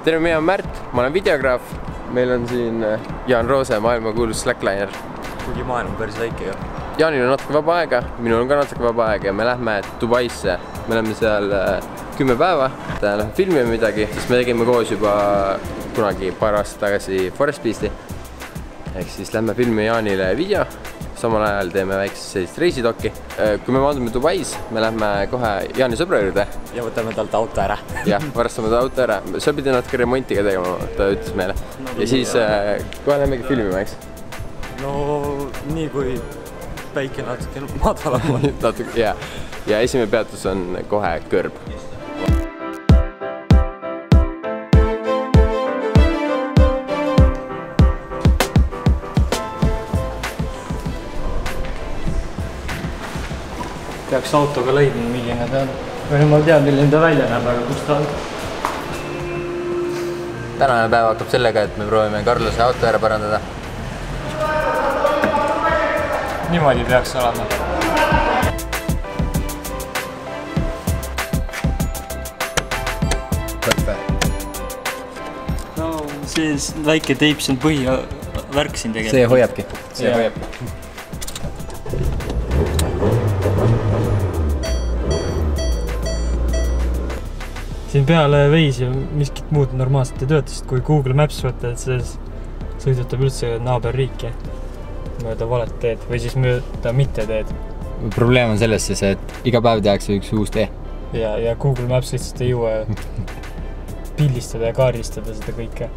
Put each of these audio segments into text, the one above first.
tere, mina olen Märt, ma olen videograaf. Meil on siin Jaan Roose, maailmakuulus slackliner. Kuigi maailm on päris väike ju. Jaanil on natuke vaba aega, minul on ka natuke vaba aega ja me lähme Dubaisse. Me oleme seal 10 päeva, lähme filmime midagi, sest me tegime koos juba kunagi paar aastat tagasi Forest Beasti. Ehk siis lähme filmime Jaanile video. Samal ajal teeme väikse sellist reisidoki. Kui me maandume Dubais, me lähme kohe Jaani sõbra juurde. Ja võtame talt auto ära. Jah, varastame ta auto ära. Seal pidi natuke remontiga tegema, ta ütles meile. Ja siis kohe lähmegi filmima, eks? No nii kui päike natuke madalam on. Natuke, jah. Ja esimene peatus on kohe kõrb. Peaks autoga leidma, milline ta on. Või ma tean, milline ta välja näeb, aga kus ta on? Tänane päev hakkab sellega, et me proovime Carlose auto ära parandada. Niimoodi peaks olema. No, see väike teip siin põhivärk siin tegelikult. See hoiabki. See hoiabki. Siin peale veis ja miskit muud normaalselt ei tööta, sest kui Google Maps võtta, et see sõidutab üldse naaberriiki mööda valet teed või siis mööda mitte teed. Probleem on selles siis, et iga päev tehakse üks uus tee. Ja Google Maps lihtsalt ei jõua pildistada ja kaardistada seda kõike.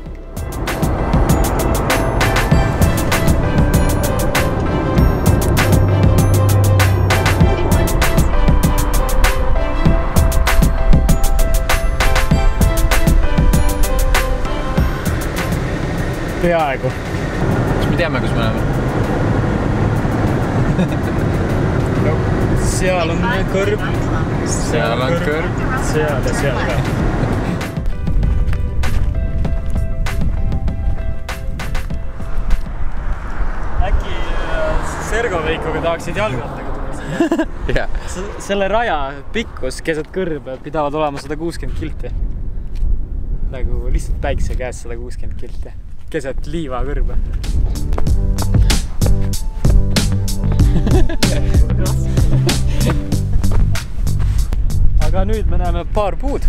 Peaaegu. Kas me teame, kus me oleme? No, seal on kõrb. Seal on kõrb. Seal ja seal ka. Äkki Sergoveikoga tahaksid jalgrattaga tulla siia? Selle raja pikkus keset kõrbe pidavad olema 160 kilti. Nagu lihtsalt päikse käes 160 kilti. Keset liiva kõrbe. Aga nüüd me näeme paar puud.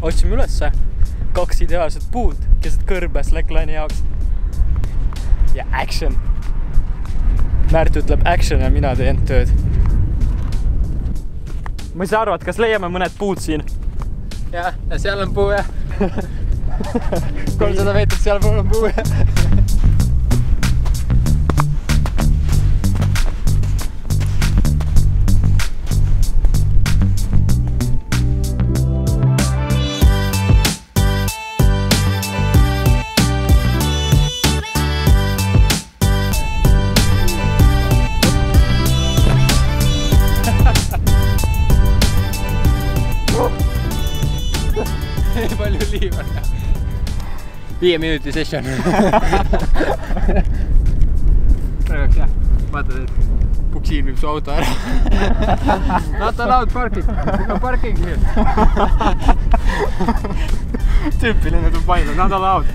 Otsime ülesse 2 ideaalset puud keset kõrbe slackline'i jaoks. Ja action. Märt ütleb action ja mina teen tööd. Ma ei saa arvad, kas leiame mõned puud siin? Ja seal on puu ja 300 meetrit seal pool on puu ja palju liiv on. 5 minuti session. Praegu jah, vaatad, et puksiin viib su auto ära. Not allowed parking. No parking here. Tüüpiline Dubail on not allowed.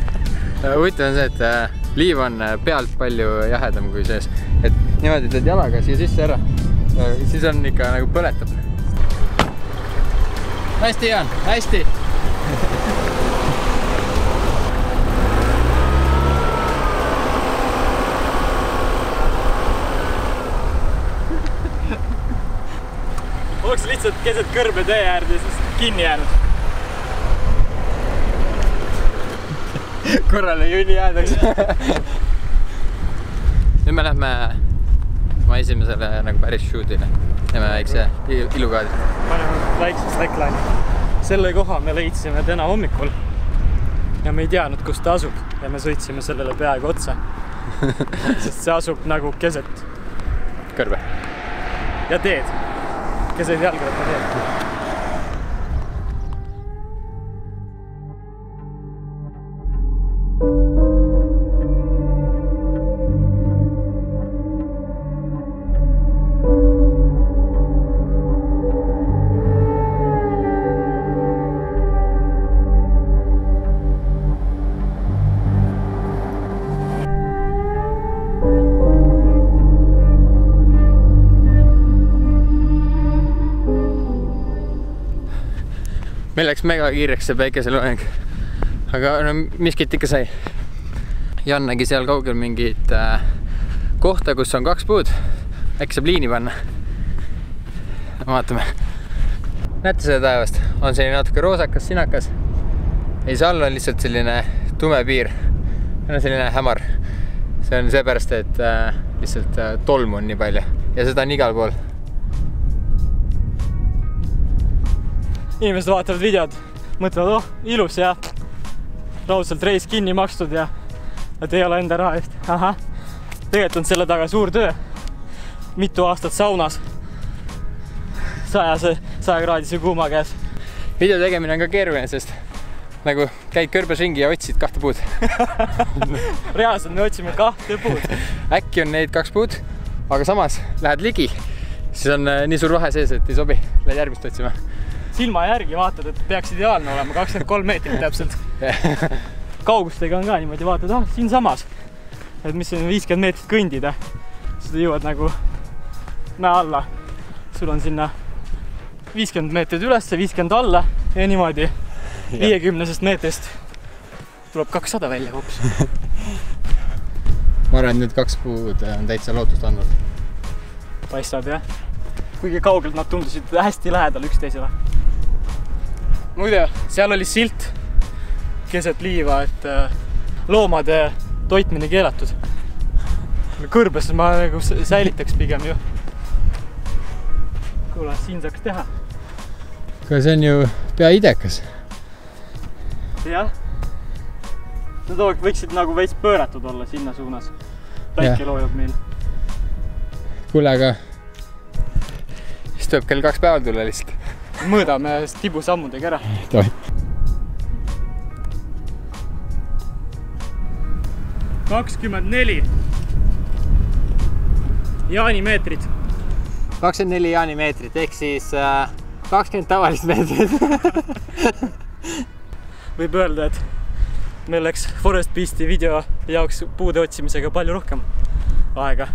Huvitav on see, et liiv on pealt palju jahedam kui sees. Et niimoodi teed jalaga siia sisse ära. Siis on ikka nagu põletab. Hästi, Jaan, hästi. Oleks lihtsalt keset kõrbe tee äärde ja siis kinni jäänud. Korrale junni jäädaks. Nüüd me lähme oma esimesele nagu päris shootile. Teeme väikse ilukaadri. Paneme väikse slackline'i. Selle koha me leidsime täna hommikul ja me ei teadnud, kus ta asub ja me sõitsime sellele peaaegu otsa. Sest see asub nagu keset kõrbe. Ja teed. Keset jalgratta teed. meil läks mega kiireks see päikeseloojang. Aga no miskit ikka sai. Jan nägi seal kaugel mingit kohta, kus on 2 puud. Äkki saab liini panna. Vaatame. Näete seda taevast? On selline natuke roosakas, sinakas. Ei, see all on lihtsalt selline tume piir. Selline hämar. See on seepärast, et lihtsalt tolmu on nii palju. Ja seda on igal pool. Inimesed vaatavad videod, mõtlevad, ilus ja raudselt reis kinni makstud ja et ei ole enda raha eest. Aha. Tegelikult on selle taga suur töö. Mitu aastat saunas. 100 kraadise kuuma käes. Video tegemine on ka keeruline, sest nagu käid kõrbes ringi ja otsid 2 puud. Reaalselt me otsime 2 puud. Äkki on neid 2 puud, aga samas lähed ligi. Siis on nii suur vahe sees, et ei sobi. Lähed järgmist otsima. Silma järgi vaatad, et peaks ideaalne olema, 23 meetrit täpselt. Kaugustega on ka niimoodi vaatad, siin samas. Et mis on 50 meetrit kõndida. Siis jõuad nagu mäe alla. Sul on sinna 50 meetrit üles, 50 alla ja niimoodi 50 meetrist tuleb 200 välja hoopis. Ma arvan, et nüüd 2 puud on täitsa lootust andnud. Paistab, jah. Kuigi kaugelt nad tundusid hästi lähedal üksteisele. Muide, seal oli silt keset liiva, et loomade toitmine keelatud. Kõrbes ma nagu säilitaks pigem ju. Kuule, siin saaks teha. Aga see on ju pea idekas. Jah. Need võiksid nagu veits pööratud olla sinna suunas. Päike loojab meil. Kuule, aga siis tuleb kell 2 päeval tulla lihtsalt. Mõõdame tibu sammudega ära. Tohi. 24 jaanimeetrit. 24 jaanimeetrit, ehk siis 20 tavalist meetrit. Võib öelda, et meil läks Forest Beasti video jaoks puude otsimisega palju rohkem aega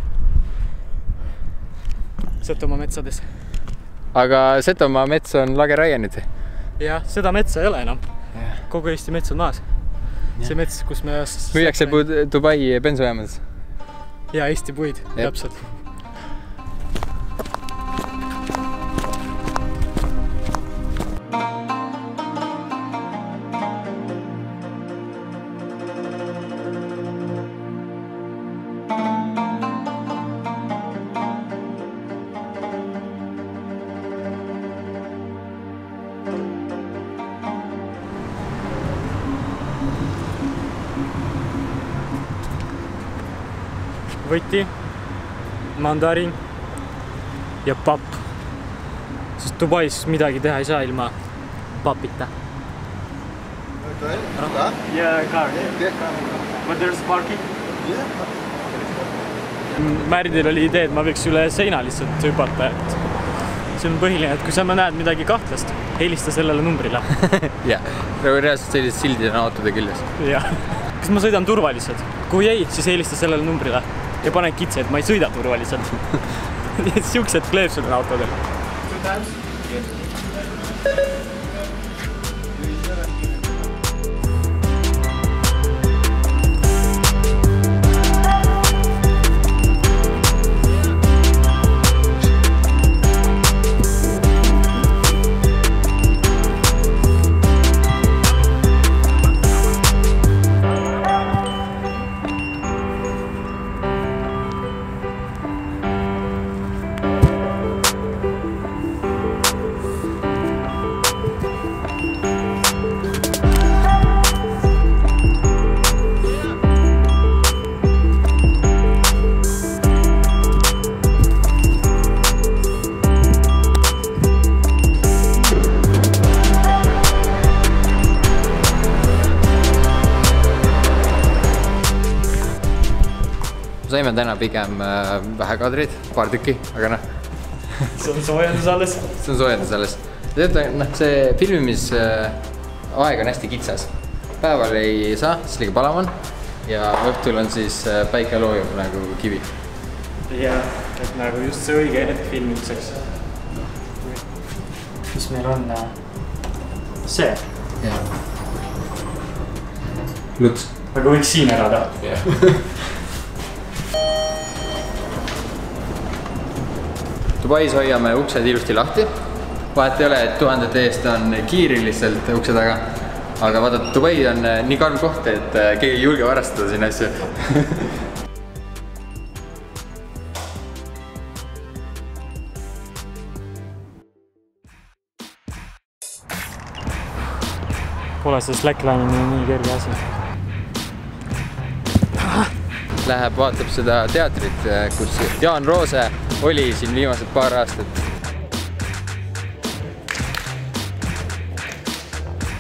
Setomaa metsades. Aga Setomaa mets on lageraie nüüd? Jah, seda metsa ei ole enam. Kogu Eesti mets on maas. See mets, kus me... Müüakse Dubai bensujaamades? Ja Eesti puid, täpselt. Võti, mandariin ja papp. Sest Dubais midagi teha ei saa ilma papita. Yeah, car. But there's parking? Märdil oli idee, et ma võiks üle seina lihtsalt hüpata. See on põhiline, et kui sa näed midagi kahtlast, helista sellele numbrile. Jah, reaalselt sellised sildid on autode küljes. Jah. Kas ma sõidan turvaliselt? Kui ei, siis helista sellele numbrile. Ja panen kitse, et ma ei sõida turvaliselt. Siuksed kleepsud on autodel. Saime täna pigem vähe kadrid, paar tükki, aga noh. See on soojendus alles. See on soojendus alles. See filmimisaeg on hästi kitsas. Päeval ei saa, siis liiga palav on. Ja õhtul on siis päike loojub nagu kivi. Ja, et nagu just see õige hetk filmimiseks. Mis meil on? see. Luts. aga võiks siin elada. Dubais hoiame uksed ilusti lahti. Vahet ei ole, et tuhandete eest on kiiri lihtsalt ukse taga. Aga vaata, Dubai on nii karm koht, et keegi ei julge varastada siin asju. Pole see slackline'i nii kerge asi. Läheb, vaatab seda teatrit, kus Jaan Roose oli siin viimased paar aastat.